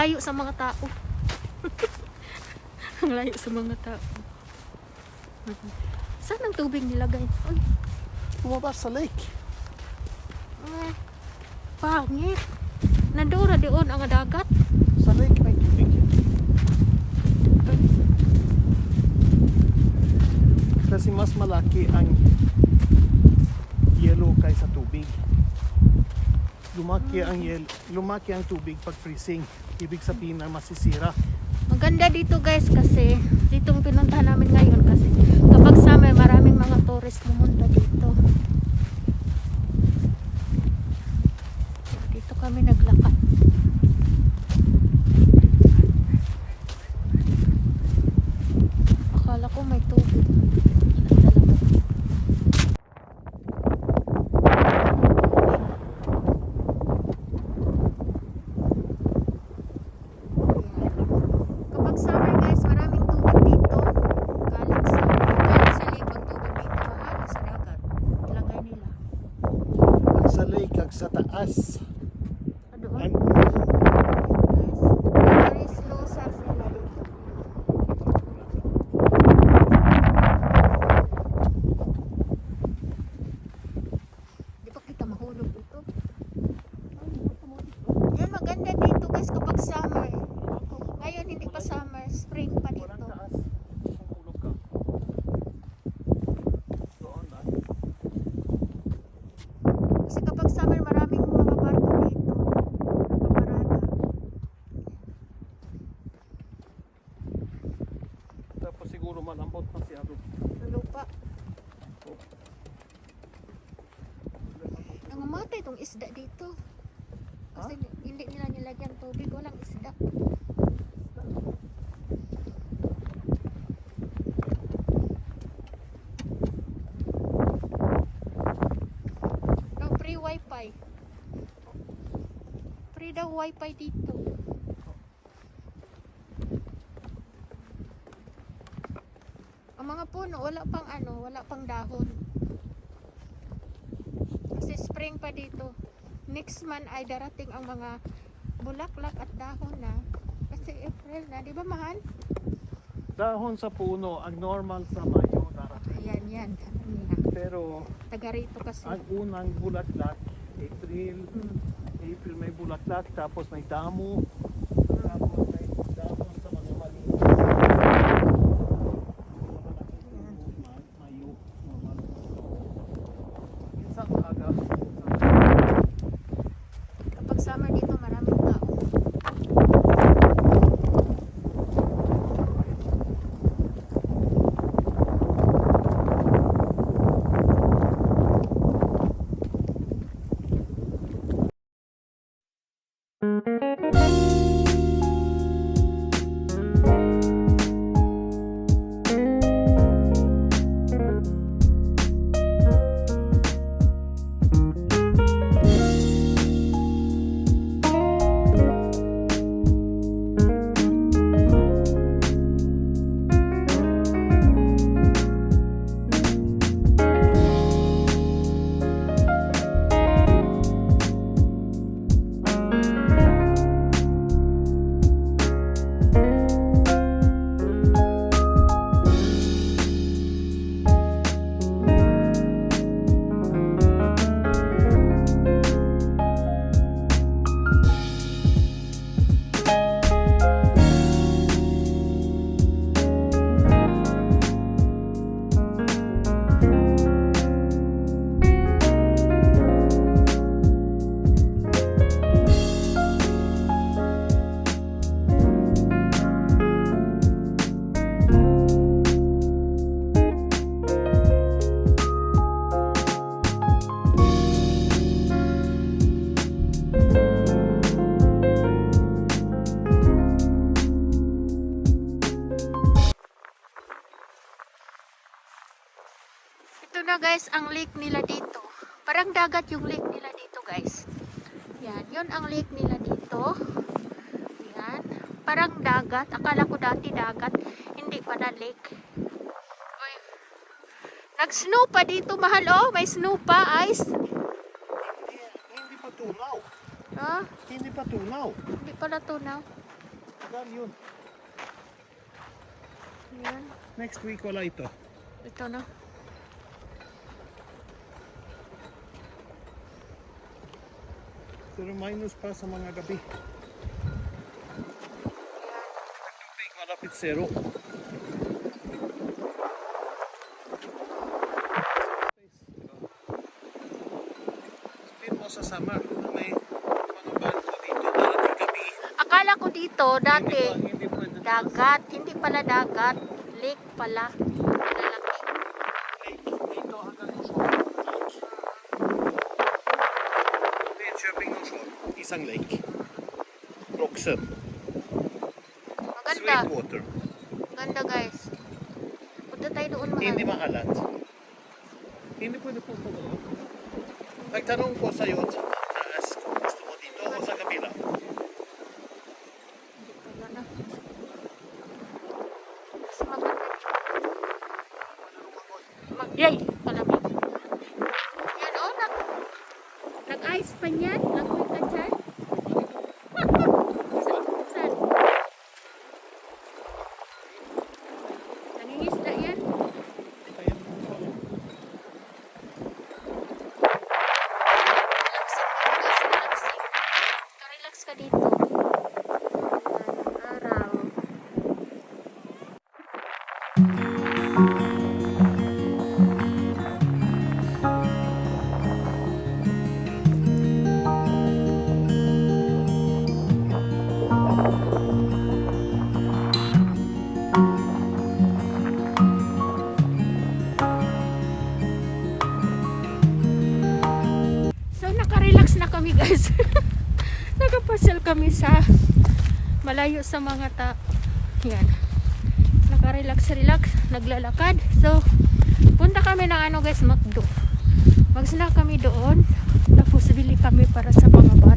layo sa mga tao. Ang layo sa mga tao. Saan ang tubig nilagay? Uy, Lumabas sa lake. ay, pangit. Nandura doon ang dagat. Sa lake may tubig. Kasi mas malaki ang yellow kaysa tubig. Lumaki ang tubig pag freezing. Ibig sabihin na masisira. Maganda dito guys kasi ditong pinuntahan namin ngayon kasi kapag summer maraming mga tourist pumunta dito. Dito kami naglakad. Akala ko may tubig. Wala talaga. Kapag summer guys, maraming tubig dito. Galing sa lake ang tubig dito. Sa dagat. Ilagay nila. Ang sa lake ang sa taas. Doon. Ang Guys, very slow sa sila dito. Di pa kita mahulog dito. Yan maganda dito guys kapag summer. Ngayon hindi pa summer, spring pa dito. walang taas. Mahulog ka. Doon lang. Kasi kapag summer maraming mga barko dito. Nakaparada. Tapos siguro malambot masyado. Ang lupa. Nangamatay itong isda dito. Kasi hindi nila nilagyan tubig, walang isda. No, free wifi. Free daw wifi dito. Ang mga puno, wala pang dahon. Kasi spring pa dito. Next month ay darating ang mga bulaklak at dahon na. Kasi April na, di ba mahal? Dahon sa puno, ang normal sa Mayo darating. Ayan, yan. Pero Taga rito kasi. ang unang bulaklak, April, April may bulaklak, tapos may damo, tapos may dahon sa mga maliit. Mayo, normal. Minsan aga. Kapag summer dito, maraming tao. Ito na guys, ang lake nila dito. Parang dagat yung lake nila dito guys. Yan, yun ang lake nila dito. Yan, parang dagat. Akala ko dati dagat, hindi pa na lake. Uy. Nag-snow pa dito, mahal oh. May snow pa, ice. Hindi pa tunaw. Ha? Hindi pa tunaw. Hindi pala tunaw. hanggang yun. Yan. Next week wala ito. Ito na. Pero minus pa sa mga gabi. Tubig malapit zero. Speed mo sa summer. May mga barko dito darating gabi. Akala ko dito dati Hindi pwede dagat, hindi pala dagat, lake pala. Lalaki. dito hanggang yung shore. Enköping och shore. Isang lake. Roxen. Maganda. Sweet water. Ganda guys. Punta tayo doon Hindi mahal. maalat. Hindi pwede po po. Nagtanong ko sa iyo sa taas kung gusto mo dito o sa kabila. Hindi pala na. Mas maganda. Yay! Palamig. Yan o, nag-ice pa niyan. Langoy ka dyan. Saan? Nangingisda yan. Ayan. Relaxing. Ka-relax ka dito. Ayan, araw. So naka-relax na kami guys. Nakapasyal kami sa malayo sa mga yan. Naka-relax, naglalakad. So punta kami ng ano guys, McDo. Mag-snack kami doon. Tapos bili kami para sa mga bata.